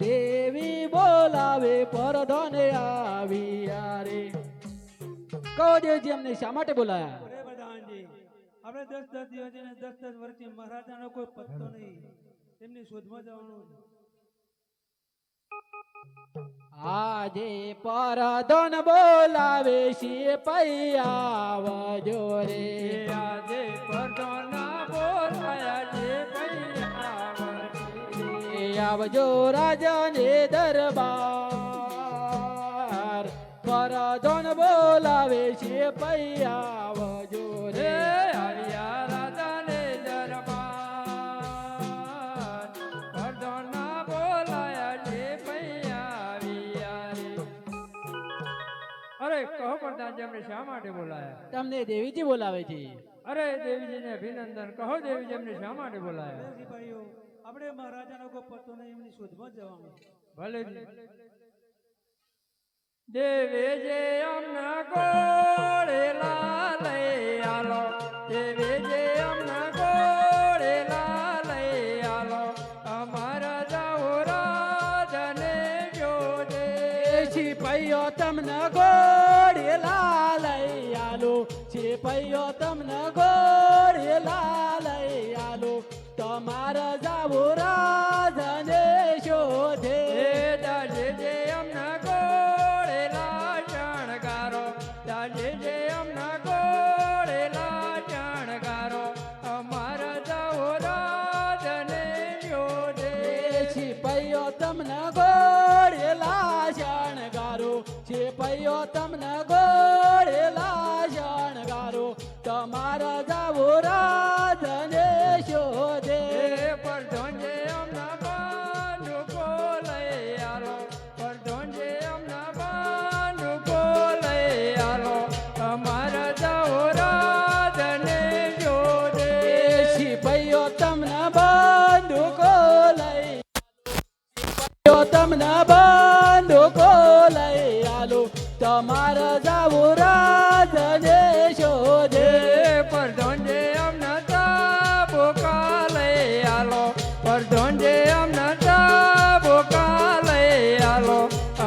દેવી બોલાવે પરધોને આવ્યા રે. કહો દેવજી અમને શા માટે બોલાયા? અરે પ્રધાનજી, આપણે 10 દિવસ અને 10 વર્ષથી મહારાજાનો કોઈ પત્તો નહીં, તેમની શોધમાં જવાનું. આજે પરધોન બોલાવે છે પૈયાવજો રે. આજે પરધોના બોલાયા છે પૈયાવજો. આવજો રાજાને દરબાર પરધોન બોલાવે છે પૈયાવજો રે. આવ્યા રાજાને દરબાર પરધોના બોલાયા છે પૈયાવ્યા રે. અરે કહો પ્રધાનજી, અમને શા માટે બોલાયા? તમને દેવીજી બોલાવે છે. અરે દેવીજીને અભિનંદન. કહો દેવીજી, અમને શા માટે બોલાયા? ભાઈઓ, આપણે મહારાજાનો કોઈ પત્તો નહીં, એમની શોધમાં જવાનું. ભલે દેવેજે અમના ગોળેલા લઈ આલો. દેવેજે અમના ગોળેલા લઈ આલો. અમારા જાઓ રાજને જોજે. સિપાઈઓ તમને ગોળેલા લઈ આલો. સિપાઈઓ તમને ગોળેલા લઈ આલો. તમારા જાવો રાજને શોધે. દાજે અમના ગોળેલા શણગારો. દાજે અમના ગોળેલા શણગારો. અમારા જાઓ રાજને જોજે. સિપાઈઓ તમને ગોળેલા શણગારો. સિપાઈઓ તમને ગોળેલા શણગારો. તમારા જાવો રાજને શોધે. પરધોંજે અમના બાંધુકો લઈ આલો. પરધોંજે અમના બાંધુકો લઈ આલો. અમારા જાઓ રાજને જોજે. સિપાઈઓ તમને બંદૂકો લઈ તમને બંદૂકો લઈ આલો. તમારા જાવો રાજને શોધે. પરધોંજે અમના ચાબુકા લઈ આલો. પરધોંજે અમના ચાબુકા લઈ આલો.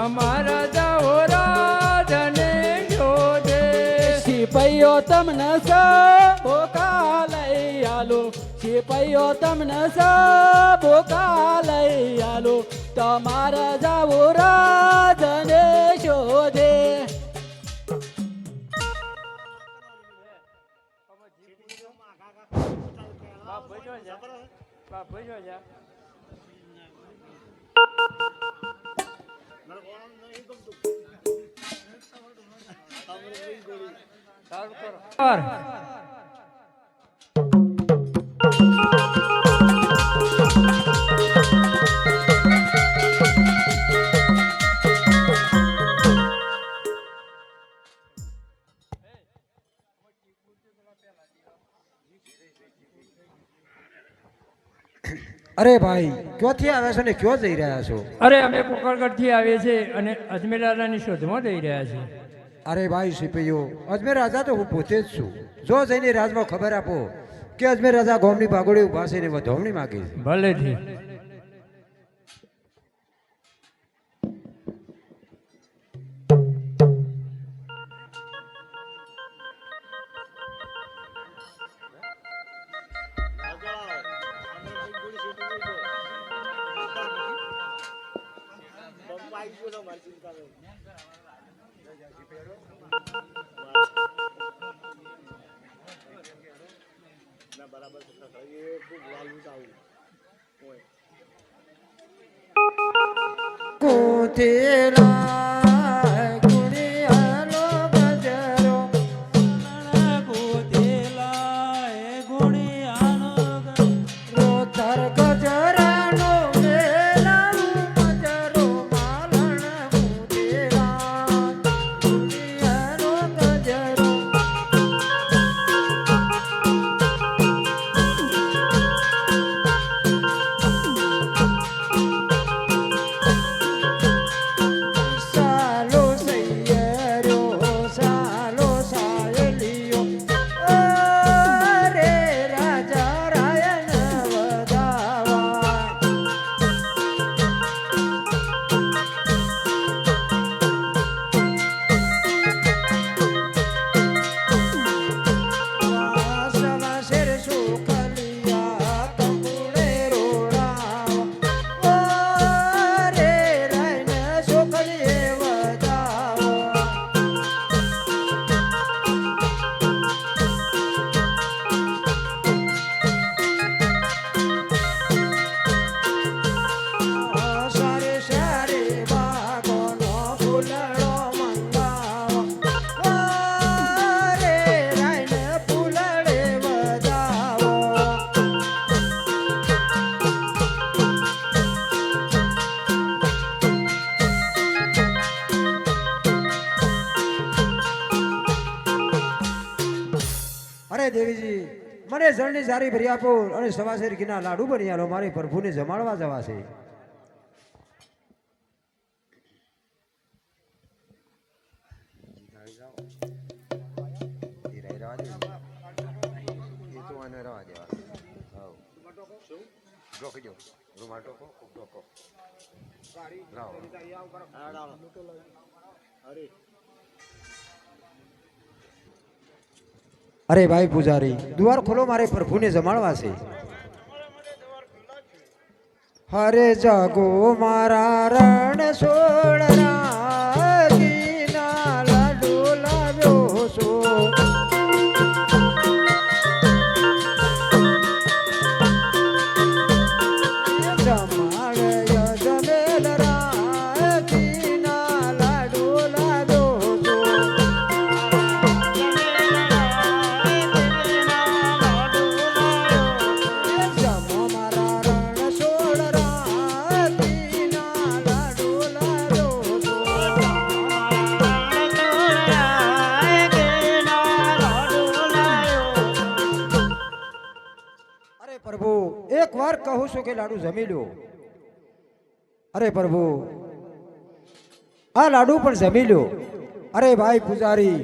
અમારા જાઓ રાજને જોજે. સિપાઈઓ તમને સબોકા લઈ આલો. સિપાઈઓ તમને સબોકા લઈ આલો. તમારા જાવો રાજને શોધે. અરે ભાઈ, ક્યાંથી આવ્યા છો ને ક્યાં જઈ રહ્યા છો? અરે અમે પોકરગઢ થી આવીએ છીએ અને અજમેર રાજાની શોધમાં જઈ રહ્યા છીએ. અરે ભાઈ સિપાઈઓ, અજમેર રાજા તો હું પોતે જ છું. જો જઈને રાજમાં ખબર આપો કે અજમેર રાજા ગોમની ભાગોળી ઉભા છે ને વધવણી માગે છે. ભલેથી. કોથેલા ગુણિયાલો ગજરો. રોતર ગજરાનો વેલાનો ગજરો. માલણ કોથેલા ગુણિયાલો ગજરો. જળની જારી ભરી આપો અને સવાશેર ઘીના લાડુ બની આલો મારે પ્રભુને જમાડવા જવા છે. અરે ભાઈ પૂજારી દ્વાર ખોલો મારે પ્રભુને જમાડવા છે. હરે જાગો મારા રણ સોળના ઘીના લાડુ લાવ્યો છો. પ્રભુ એક વાર કહું છું કે લાડુ જમી લો. અરે પ્રભુ આ લાડુ પણ જમી લો. અરે ભાઈ પૂજારી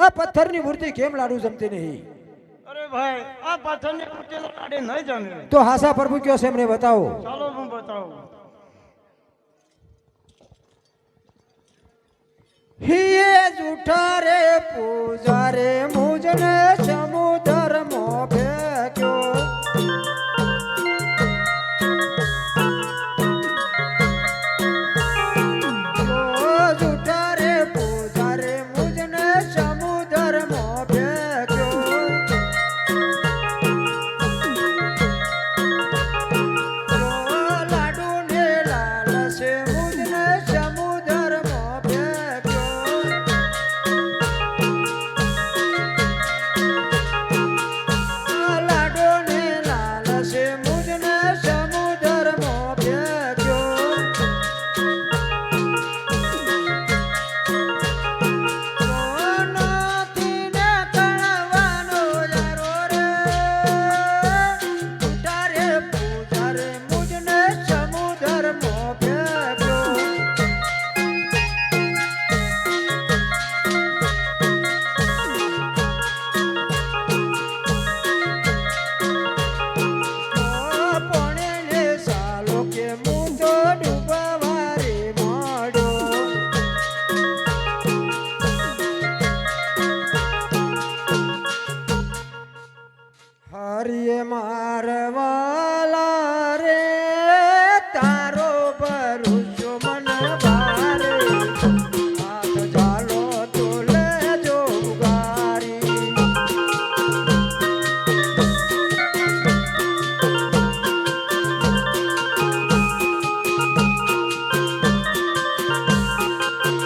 આ પથ્થરની મૂર્તિ કેમ લાડુ જમતી નહીં? અરે ભાઈ આ પાછળની મૂર્તિનો લાડે નહીં જમે. તો હાસા પ્રભુ કયો છે એમને બતાવો. ચાલો હું બતાવું. હિયે જૂઠા રે પૂજા રે મુજને સમુદ્ર મો ફેંક્યો. હરિયે મારવાલા રે તારો ભરોસો મન ભારે. હાથ ઝાલો તો લેજો ઉગારી.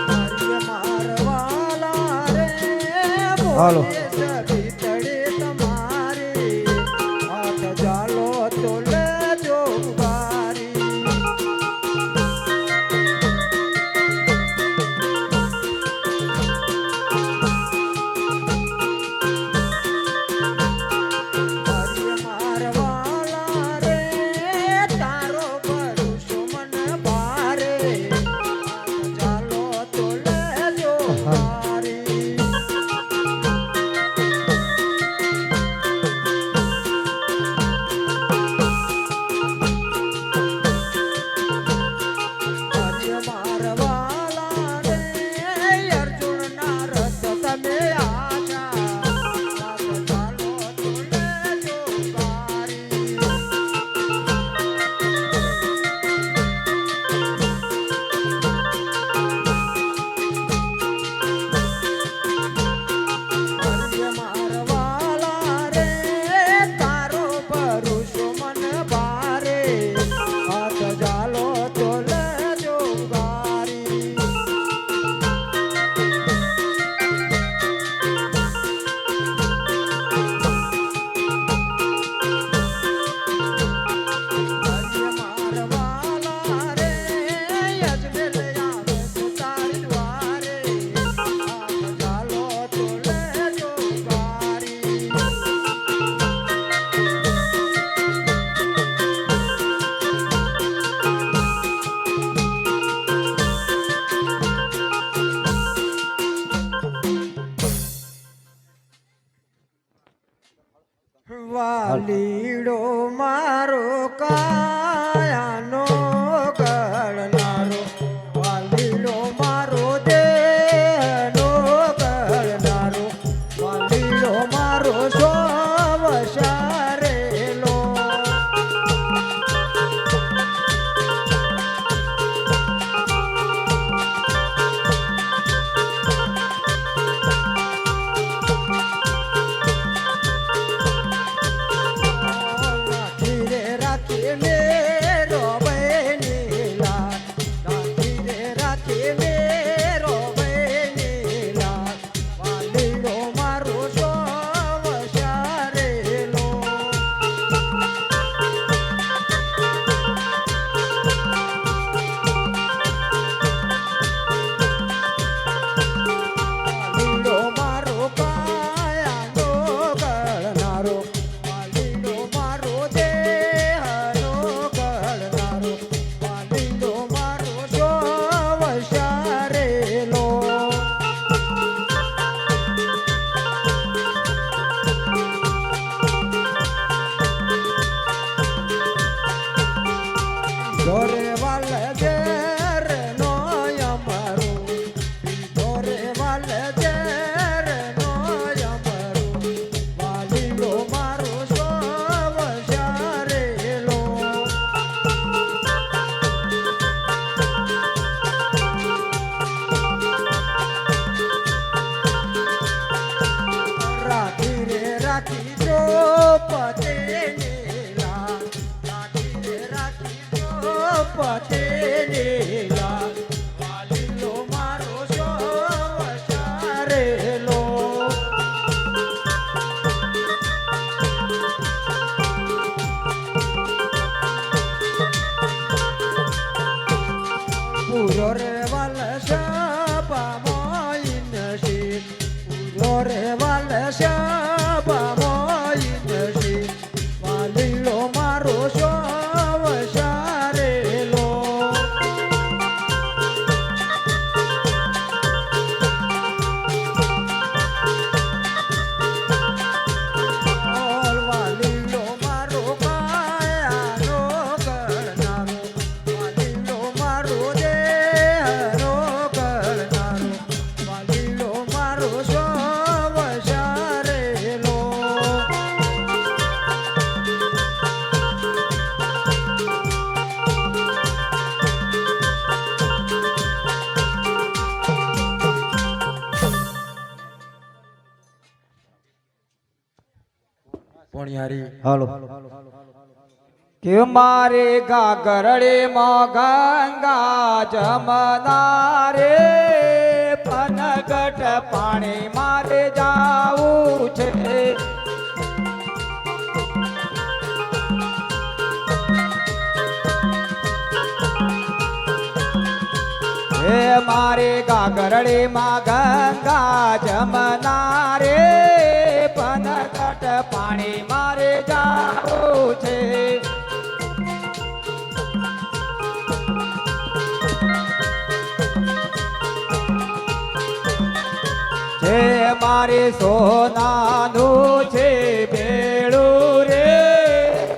હરિયે મારવાલા રે હાલો વાલ ઝેર નો અમરો પીધો રે વાલ ઝેર નો અમરો વાલીલો મારો સો વસારેલો રાખી રે રાખી જો પતે નીલા રાખી રે રાખી જો પતે નીલા વાલીલો મારો સો વસારેલો પૂરો રે વાલ શાબા મોઈન શી પૂરો રે વાલ શાબા મોઈન શી વાલીલો મારો સો વસારેલો વાલીલો મારો કાયાનો કરનારો વાલીલો મારો દેહનો કરનારો વાલીલો મારો સો વસારેલો પોણિયારી હાલો કે મારે ગાગરડે માં ગંગા જમના રે પનગટ પાણી મારે જાવું છે હે મારે ગાગરડે માં ગંગા જમના રે પનગટ પાણી મારે જાવું છે છે મારે સોનાનું છે બેડું રે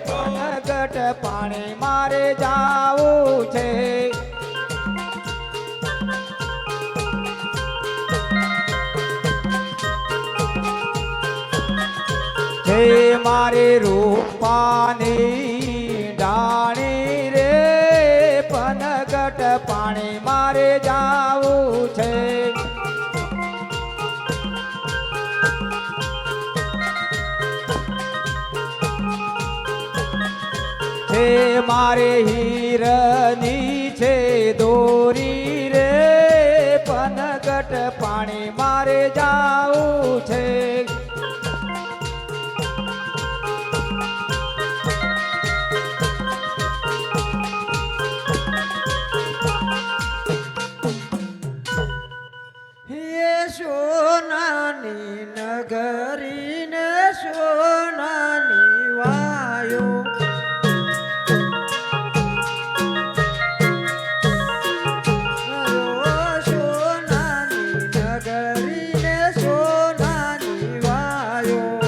પનગટ પાણી મારે જાવું છે છે મારે રૂપાની ડાણી રે પનગટ પાણી મારે જાવું છે છે મારે હીરની છે દોરી રે પનગટ પાણી મારે જાવું છે હે સોનાની નગરી ને સોનાની વાયો સોનાની નગરી ને સોનાની વાયો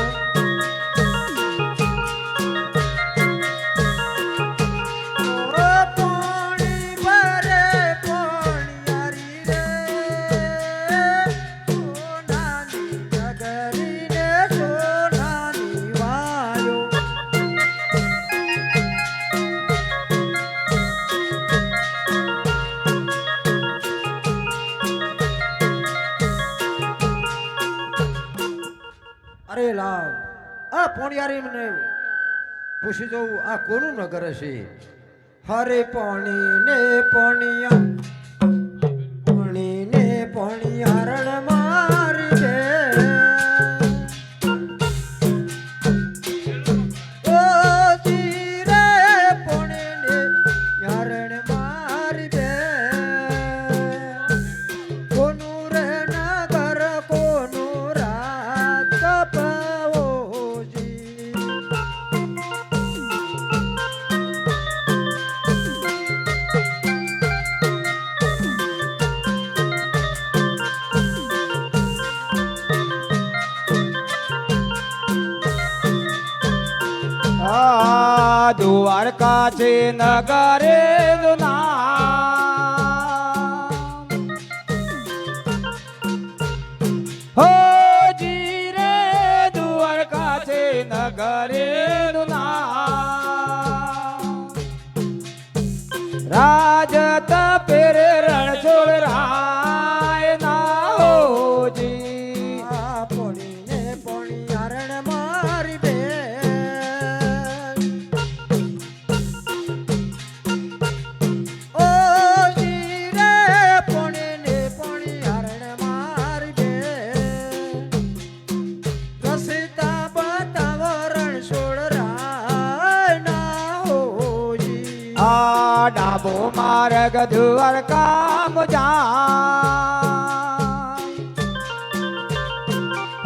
પોણી ભરે પોણિયારી રે સોનાની નગરી ને સોનાની વાયો અરે લાવ આ પોણિયારી મને પૂછી જવું આ કોનું નગર હશે હરે પોણી ને પોણિયા પોણી ને પોણિયારણ મારી દે ઓ જીરે પોણી ને યારણ મારી દે કોનું રે નગર કોનું રાત કપાઓજી દ્વારકા છે નગરે નામ ડાબો માર્ગ દ્વારકા જાય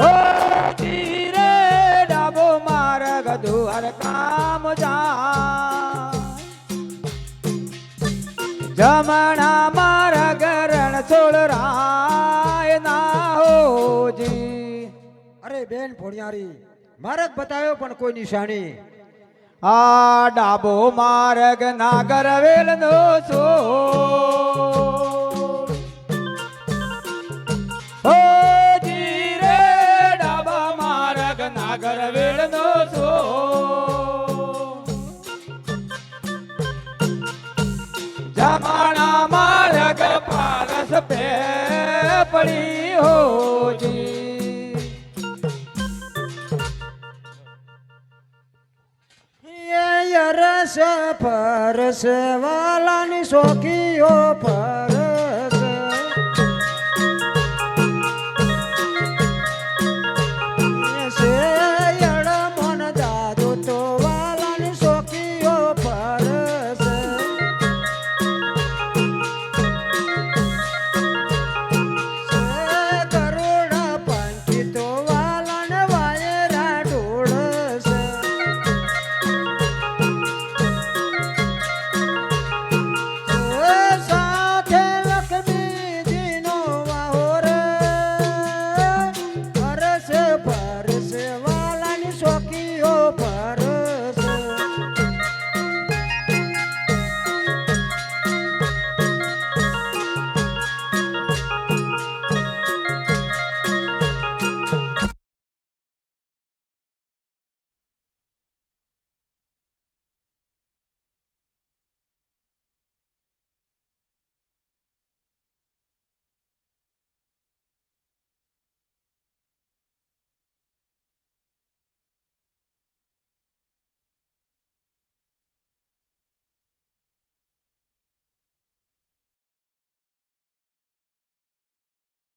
ઓ ધીરે ડાબો માર્ગ દ્વારકા જાય જમણા માર્ગ રણછોડ રાય ના હોજી અરે બેન ભોણિયારી માર્ગ બતાવ્યો પણ કોઈ નિશાની આ ડાબો માર્ગ નાગર વેલ નો છો ઓ જીરે ડાબા માર્ગ નાગર વેલ નો છો જમણા માર્ગ પારસ પે પડી હોજી રસ પરસ વાલાની શોખીઓ પર